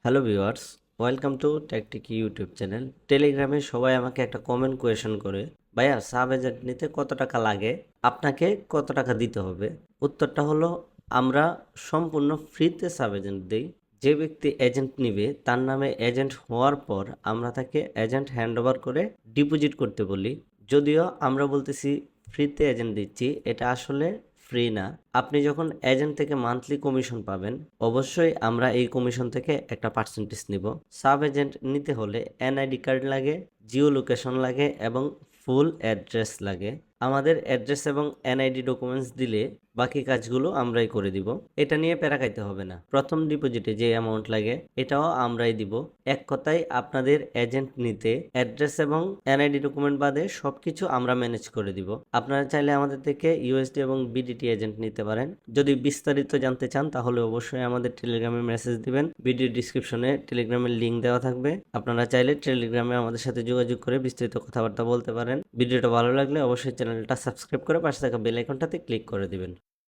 Hello viewers, welcome to Techtic YouTube channel. টেলিগ্রামে সবাই আমাকে একটা কমেন্ট কোয়েশন করে, ভাইয়া সাব এজেন্ট নিতে কত টাকা লাগে, আপনাকে কত টাকা দিতে হবে। উত্তরটা হলো, আমরা সম্পূর্ণ ফ্রিতে সাব এজেন্ট দিই। যে ব্যক্তি এজেন্ট নিবে তার নামে এজেন্ট হওয়ার পর আমরা তাকে এজেন্ট হ্যান্ড ওভার করে ডিপোজিট করতে বলি। যদিও আমরা বলতেছি ফ্রিতে এজেন্ট দিচ্ছি, এটা আসলে ফ্রি না। আপনি যখন এজেন্ট থেকে মান্থলি কমিশন পাবেন, অবশ্যই আমরা এই কমিশন থেকে একটা পার্সেন্টেজ নিব। সাব এজেন্ট নিতে হলে এনআইডি কার্ড লাগে, জিও লোকেশন লাগে এবং ফুল অ্যাড্রেস লাগে। আমাদের অ্যাড্রেস এবং এনআইডি ডকুমেন্টস দিলে বাকি কাজগুলো আমরাই করে দিব। এটা নিয়ে প্যারা খাইতে হবে না। প্রথম ডিপোজিটে যে অ্যামাউন্ট লাগে এটাও আমরাই দিব। এক কথায় আপনাদের এজেন্ট নিতে অ্যাড্রেস এবং এনআইডি ডকুমেন্ট বাদে সবকিছু আমরা ম্যানেজ করে দিব। আপনারা চাইলে আমাদের থেকে ইউএসডি এবং বিডিটি এজেন্ট নিতে পারেন। যদি বিস্তারিত জানতে চান তাহলে অবশ্যই আমাদের টেলিগ্রামে মেসেজ দিবেন। ভিডিও ডিসক্রিপশনে টেলিগ্রামের লিংক দেওয়া থাকবে। আপনারা চাইলে টেলিগ্রামে আমাদের সাথে যোগাযোগ করে বিস্তারিত কথাবার্তা বলতে পারেন। ভিডিওটা ভালো লাগলে অবশ্যই চ্যানেলটা সাবস্ক্রাইব করে পাশে থাকা বেল আইকনটাতে ক্লিক করে দিবেন।